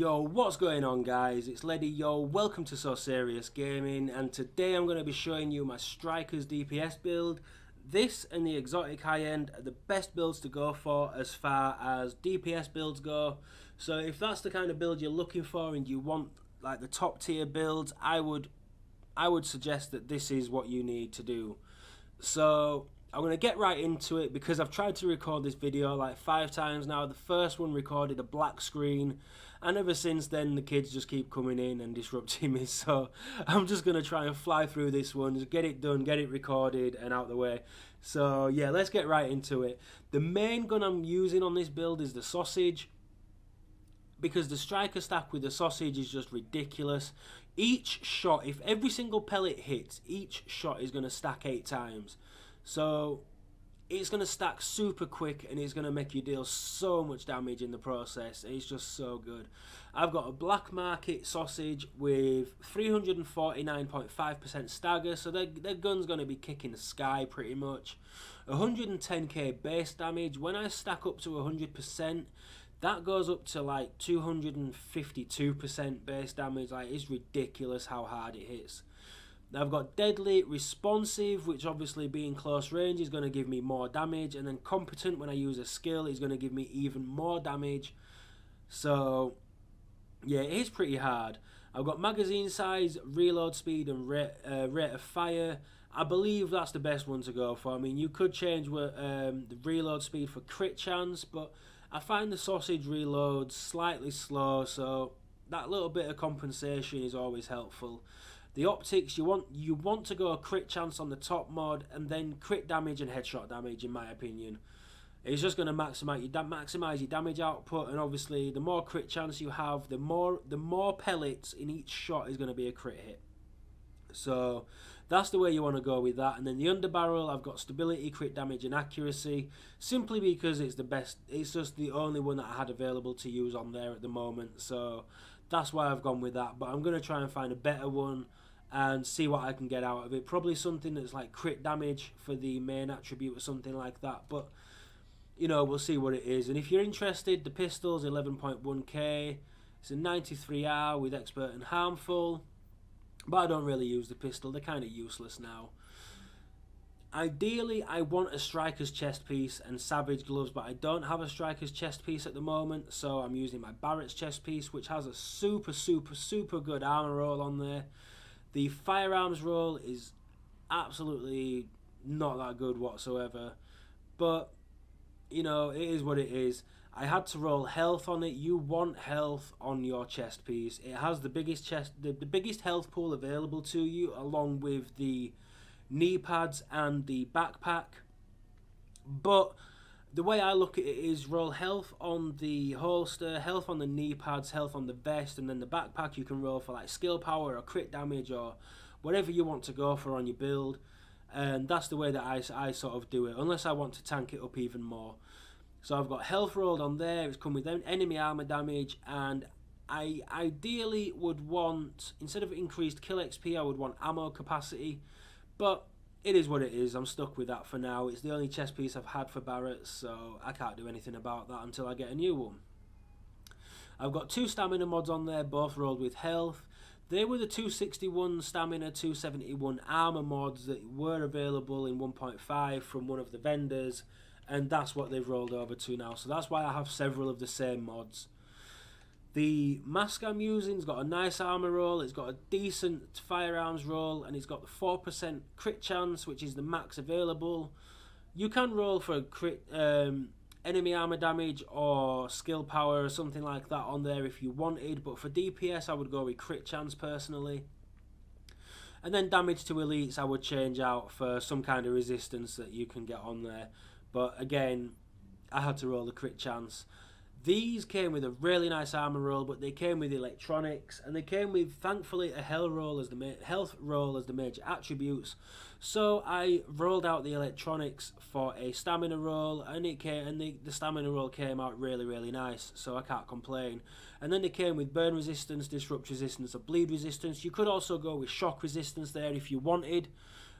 Yo, what's going on guys? It's Leddy, yo, welcome to So Serious Gaming, and today I'm going to be showing you my Strikers DPS build. This and the Exotic High End are the best builds to go for as far as DPS builds go. So if that's the kind of build you're looking for and you want like the top tier builds, I would suggest that this is what you need to do. So I'm going to get right into it because I've tried to record this video like 5 times now. The first one recorded a black screen, and ever since then the kids just keep coming in and disrupting me, so I'm just going to try and fly through this one, just get it done, get it recorded and out the way. So yeah, let's get right into it. The main gun I'm using on this build is the Sausage, because the striker stack with the Sausage is just ridiculous. Each shot, if every single pellet hits, each shot is going to stack 8 times. So it's going to stack super quick and it's going to make you deal so much damage in the process. It's just so good. I've got a black market Sausage with 349.5% stagger, so their gun's going to be kicking the sky pretty much. 110k base damage. When I stack up to 100%, that goes up to like 252% base damage. Like, it's ridiculous how hard it hits. I've got Deadly Responsive, which obviously being close range is going to give me more damage, and then Competent when I use a skill is going to give me even more damage. So yeah, it is pretty hard. I've got magazine size, reload speed and rate of fire. I believe that's the best one to go for. I mean, you could change the reload speed for crit chance, but I find the Sausage reloads slightly slow, so that little bit of compensation is always helpful. The optics, you want to go crit chance on the top mod, and then crit damage and headshot damage, in my opinion. It's just going to maximize your damage output, and obviously the more crit chance you have, the more pellets in each shot is going to be a crit hit. So that's the way you want to go with that. And then the underbarrel, I've got stability, crit damage and accuracy, simply because it's the best. It's just the only one that I had available to use on there at the moment, so that's why I've gone with that. But I'm going to try and find a better one and see what I can get out of it. Probably something that's like crit damage for the main attribute or something like that, but you know, we'll see what it is. And if you're interested, the pistol's 11.1k. It's a 93R with expert and harmful, but I don't really use the pistol. They're kind of useless now. Ideally, I want a striker's chest piece and savage gloves, but I don't have a striker's chest piece at the moment, so I'm using my Barrett's chest piece, which has a super good armor roll on there. The firearms roll is absolutely not that good whatsoever, but you know, it is what it is. I had to roll health on it. You want health on your chest piece. It has the biggest the biggest health pool available to you, along with the knee pads and the backpack. But the way I look at it is roll health on the holster, health on the knee pads, health on the vest, and then the backpack you can roll for like skill power or crit damage or whatever you want to go for on your build. And that's the way that I sort of do it, unless I want to tank it up even more. So I've got health rolled on there. It's come with enemy armor damage, and I ideally would want, instead of increased kill XP, I would want ammo capacity, but it is what it is. I'm stuck with that for now. It's the only chest piece I've had for Barrett's, so I can't do anything about that until I get a new one. I've got 2 stamina mods on there, both rolled with health. They were the 261 stamina, 271 armor mods that were available in 1.5 from one of the vendors, and that's what they've rolled over to now. So that's why I have several of the same mods. The mask I'm using's got a nice armor roll, it's got a decent firearms roll, and it's got the 4% crit chance, which is the max available. You can roll for crit enemy armor damage or skill power or something like that on there if you wanted, but for DPS I would go with crit chance personally. And then damage to elites I would change out for some kind of resistance that you can get on there, but again I had to roll the crit chance. These came with a really nice armor roll, but they came with electronics, and they came with, thankfully, a health roll as the major attributes. So I rolled out the electronics for a stamina roll, and the stamina roll came out really nice, so I can't complain. And then they came with burn resistance, disrupt resistance, or bleed resistance. You could also go with shock resistance there if you wanted,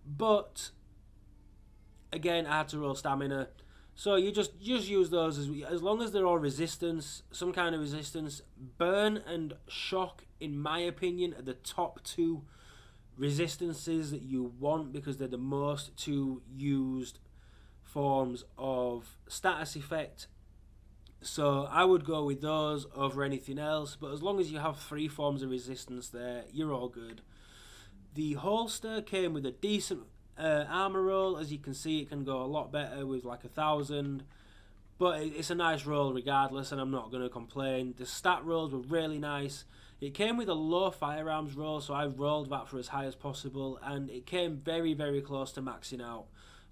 but again I had to roll stamina. So you just use those as long as they're all resistance, some kind of resistance. Burn and shock, in my opinion, are the top two resistances that you want because they're the most two used forms of status effect. So I would go with those over anything else, but as long as you have three forms of resistance there, you're all good. The holster came with a decent armor roll. As you can see, it can go a lot better with like 1,000, but it's a nice roll regardless, and I'm not going to complain. The stat rolls were really nice. It came with a low firearms roll, so I rolled that for as high as possible, and it came very, very close to maxing out.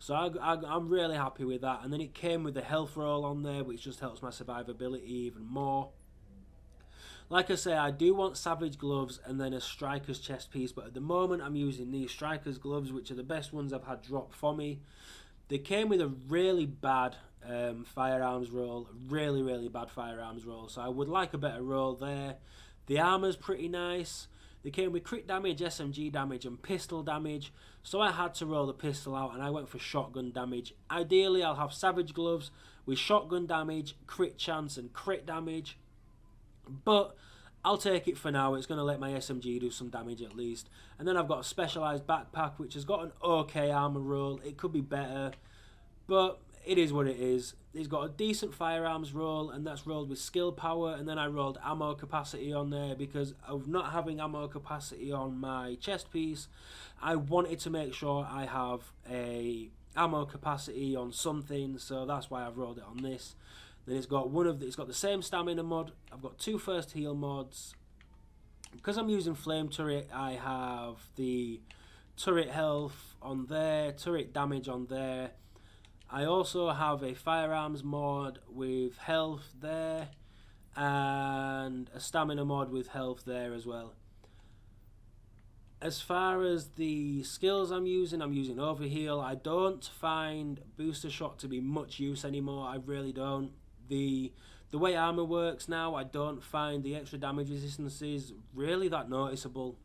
So I'm really happy with that. And then it came with the health roll on there, which just helps my survivability even more. Like I say, I do want Savage gloves and then a Striker's chest piece, but at the moment I'm using these Striker's gloves, which are the best ones I've had drop for me. They came with a really bad firearms roll, really bad firearms roll, so I would like a better roll there. The armor's pretty nice. They came with crit damage, SMG damage and pistol damage, so I had to roll the pistol out and I went for shotgun damage. Ideally I'll have Savage gloves with shotgun damage, crit chance and crit damage, but I'll take it for now. It's going to let my SMG do some damage at least. And then I've got a specialised backpack which has got an okay armor roll. It could be better, but it is what it is. It's got a decent firearms roll, and that's rolled with skill power, and then I rolled ammo capacity on there because of not having ammo capacity on my chest piece. I wanted to make sure I have a ammo capacity on something, so that's why I've rolled it on this. Then it's got the same stamina mod. I've got 2 first heal mods. Because I'm using flame turret, I have the turret health on there, turret damage on there. I also have a firearms mod with health there, and a stamina mod with health there as well. As far as the skills I'm using overheal. I don't find booster shot to be much use anymore. I really don't. The way armor works now, I don't find the extra damage resistances really that noticeable.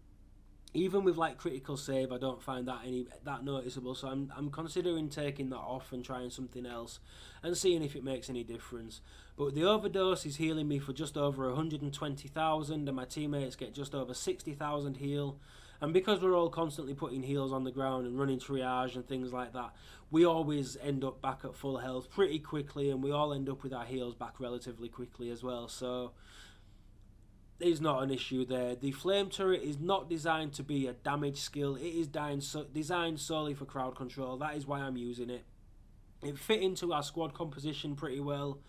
Even with like critical save, I don't find that noticeable. So I'm considering taking that off and trying something else and seeing if it makes any difference. But the overdose is healing me for just over 120,000, and my teammates get just over 60,000 heal. And because we're all constantly putting heals on the ground and running triage and things like that, we always end up back at full health pretty quickly, and we all end up with our heals back relatively quickly as well. So there's not an issue there. The flame turret is not designed to be a damage skill. It is designed solely for crowd control. That is why I'm using it. It fit into our squad composition pretty well,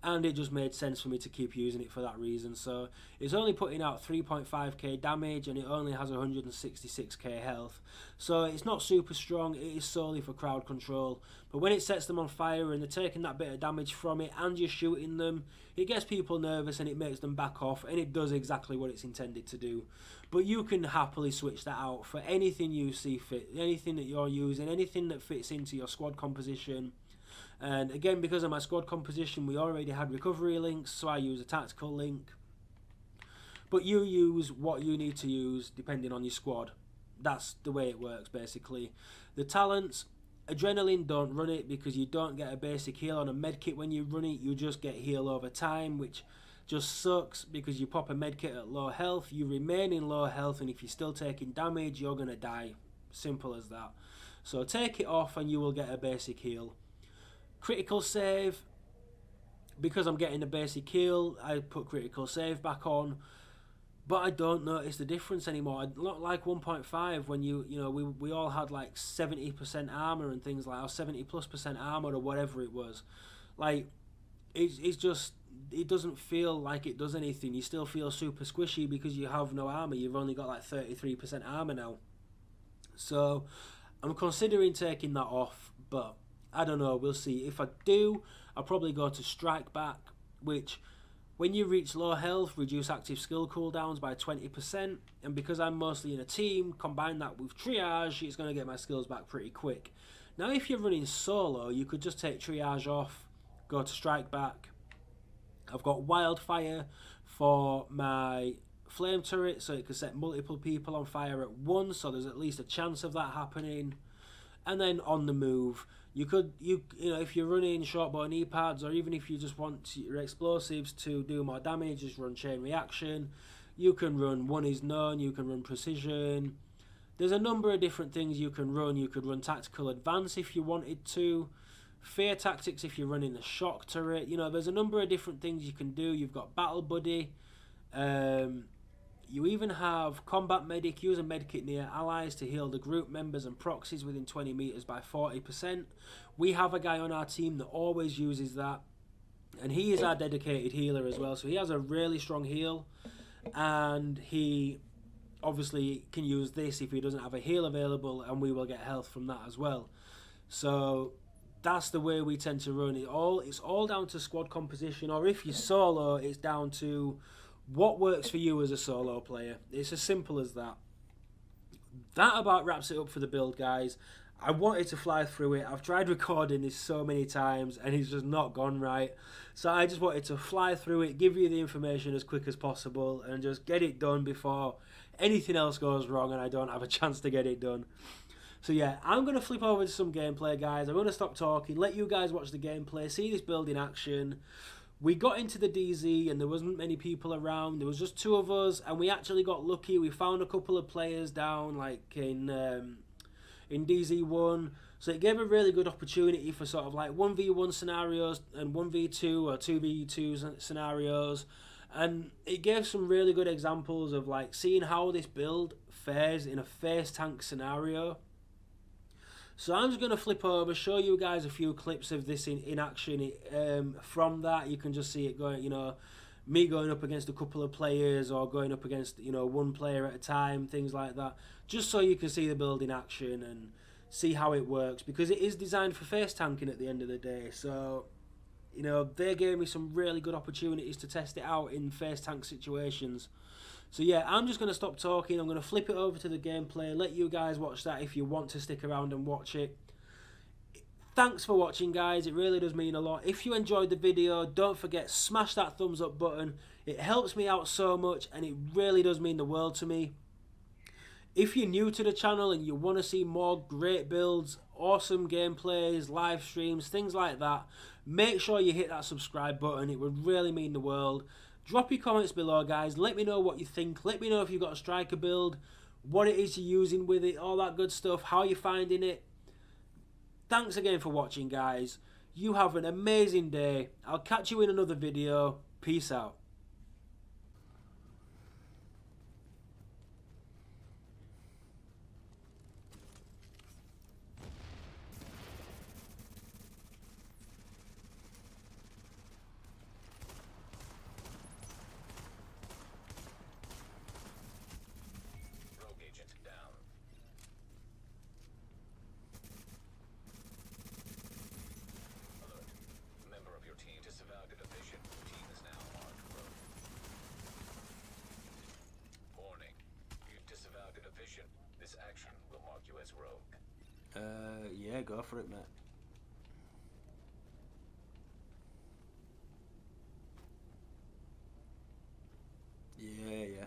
and it just made sense for me to keep using it for that reason. So it's only putting out 3.5k damage, and it only has 166k health. So it's not super strong. It is solely for crowd control. But when it sets them on fire and they're taking that bit of damage from it and you're shooting them, it gets people nervous and it makes them back off, and it does exactly what it's intended to do. But you can happily switch that out for anything you see fit, anything that you're using, anything that fits into your squad composition. And again, because of my squad composition, we already had recovery links, so I use a tactical link. But you use what you need to use depending on your squad. That's the way it works basically. The talents, adrenaline, don't run it because you don't get a basic heal on a medkit when you run it. You just get heal over time, which just sucks because you pop a medkit at low health, you remain in low health, and if you're still taking damage, you're going to die. Simple as that. So take it off and you will get a basic heal. Critical save, because I'm getting a basic heal, I put critical save back on, but I don't notice the difference anymore. Not like 1.5 when we all had like 70% armor and things like, or 70+% armor or whatever it was. Like it's just, it doesn't feel like it does anything. You still feel super squishy because you have no armor. You've only got like 33% armor now. So I'm considering taking that off, but I don't know, we'll see. If I do, I'll probably go to Strike Back, which when you reach low health, reduce active skill cooldowns by 20%, and because I'm mostly in a team, combine that with Triage, it's going to get my skills back pretty quick. Now if you're running solo, you could just take Triage off, go to Strike Back. I've got Wildfire for my flame turret, so it can set multiple people on fire at once, so there's at least a chance of that happening. And then on the move, You know, if you're running short bow knee pads, or even if you just want your explosives to do more damage, just run chain reaction. You can run one is known. You can run precision. There's a number of different things you can run. You could run tactical advance if you wanted to. Fear tactics if you're running a shock turret. You know, there's a number of different things you can do. You've got battle buddy. You even have combat medic. Use a medkit near allies to heal the group members and proxies within 20 meters by 40%. We have a guy on our team that always uses that, and he is our dedicated healer as well. So he has a really strong heal, and he obviously can use this if he doesn't have a heal available, and we will get health from that as well. So that's the way we tend to run it. It's all down to squad composition, or if you're solo, it's down to what works for you as a solo player. It's as simple as that. That about wraps it up for the build, guys. I wanted to fly through it. I've tried recording this so many times and it's just not gone right. So I just wanted to fly through it, give you the information as quick as possible, and just get it done before anything else goes wrong and I don't have a chance to get it done. So yeah, I'm going to flip over to some gameplay, guys. I'm going to stop talking, let you guys watch the gameplay, see this build in action. We got into the DZ and there wasn't many people around. There was just two of us, and we actually got lucky. We found a couple of players down, like in DZ1. So it gave a really good opportunity for sort of like 1v1 scenarios and 1v2 or 2v2 scenarios. And it gave some really good examples of like seeing how this build fares in a face tank scenario. So I'm just going to flip over, show you guys a few clips of this in action. From that, you can just see it going, you know, me going up against a couple of players or going up against, you know, one player at a time, things like that. Just so you can see the build in action and see how it works, because it is designed for face tanking at the end of the day. So, you know, they gave me some really good opportunities to test it out in face tank situations. So yeah, I'm just going to stop talking. I'm going to flip it over to the gameplay, let you guys watch that if you want to stick around and watch it. Thanks for watching, guys. It really does mean a lot. If you enjoyed the video, don't forget, smash that thumbs up button. It helps me out so much and it really does mean the world to me. If you're new to the channel and you want to see more great builds, awesome gameplays, live streams, things like that, make sure you hit that subscribe button. It would really mean the world. Drop your comments below, guys. Let me know what you think. Let me know if you've got a striker build, what it is you're using with it, all that good stuff, how you're finding it. Thanks again for watching, guys. You have an amazing day. I'll catch you in another video. Peace out. This action will mark you as rogue. Yeah, go for it, mate. Yeah.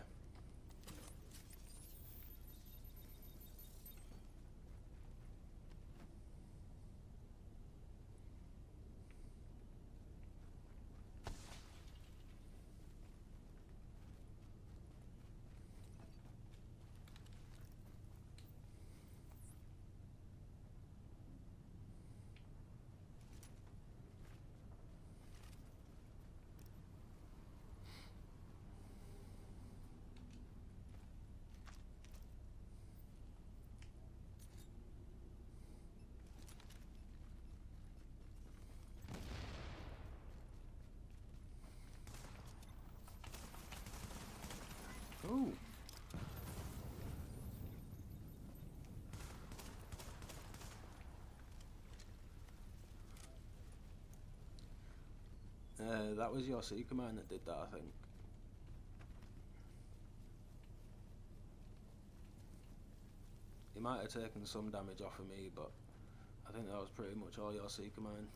Ooh. That was your Seeker man that did that, I think. He might have taken some damage off of me, but I think that was pretty much all your Seeker man.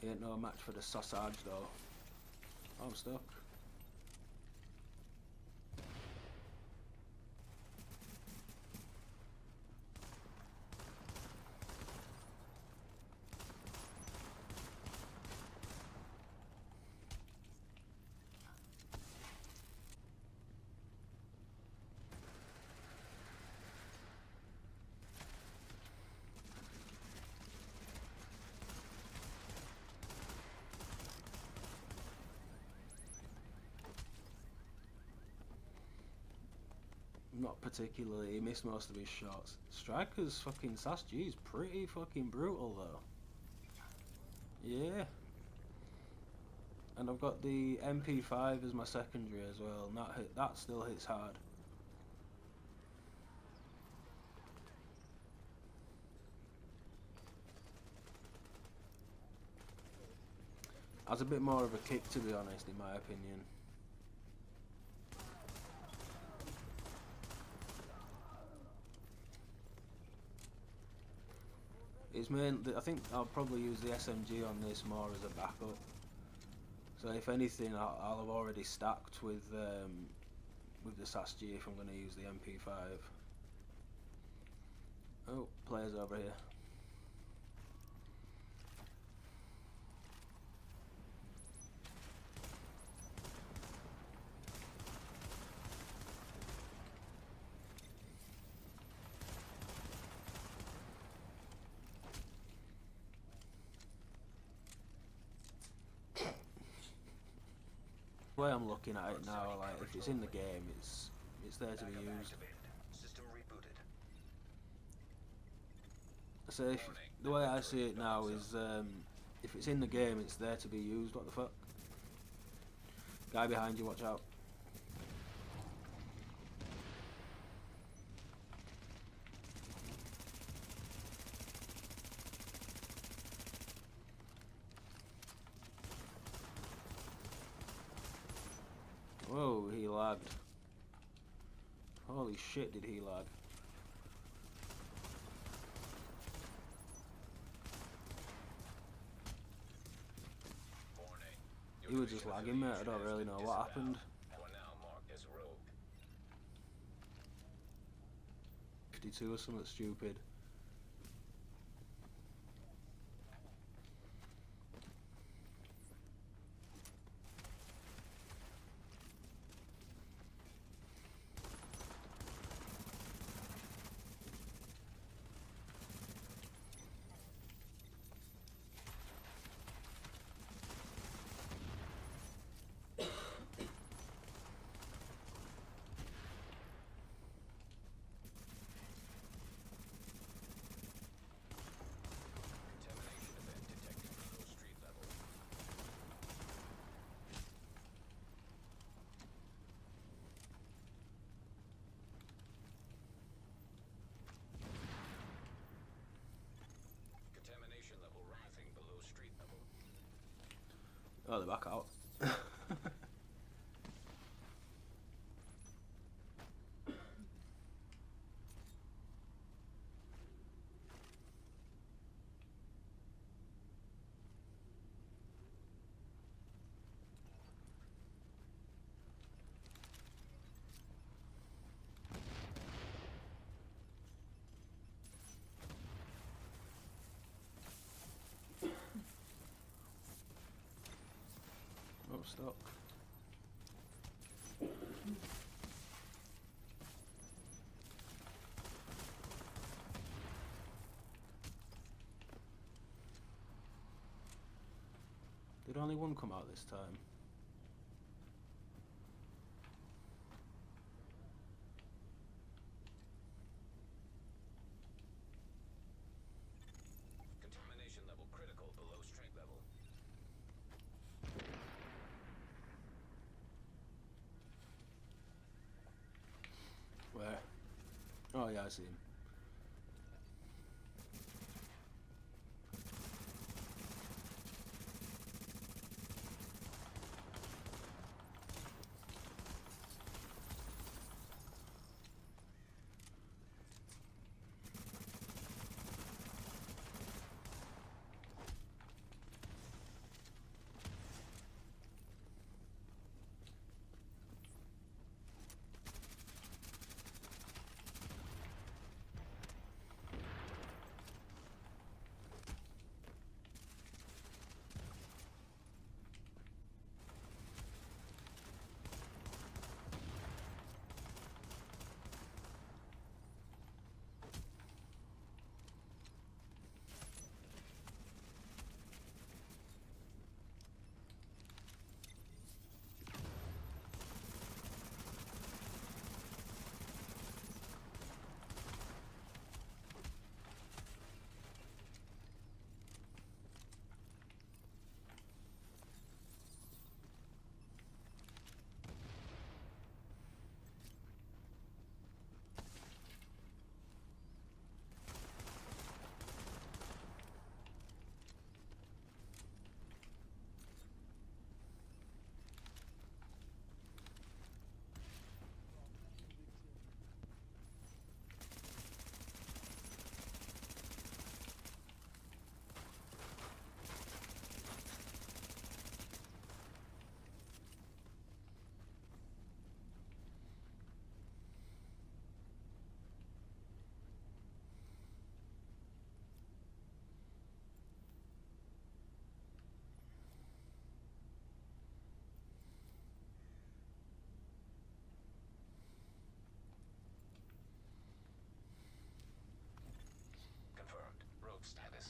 He ain't no match for the SASG though. Oh, I'm stuck. Not particularly, he missed most of his shots. Striker's fucking SASG is pretty fucking brutal though. Yeah. And I've got the MP5 as my secondary as well, and that still hits hard. Has a bit more of a kick, to be honest, in my opinion. It's I think I'll probably use the SMG on this more as a backup. So if anything, I'll have already stacked with the SASG if I'm going to use the MP5. Oh, players over here. The way I'm looking at it now, like if it's in the game, it's there to be used. System rebooted. So the way I see it now is, if it's in the game, it's there to be used. What the fuck? Guy behind you, watch out. Whoa, he lagged. Holy shit, did he lag. He was just lagging, mate. I don't really know what happened. 52 or something stupid. Oh, they're back out. Oh, stuck. Did only one come out this time? Contamination level critical below strength level. Where? Oh yeah, I see him.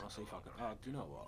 I'll see if I can. Oh, do you know what?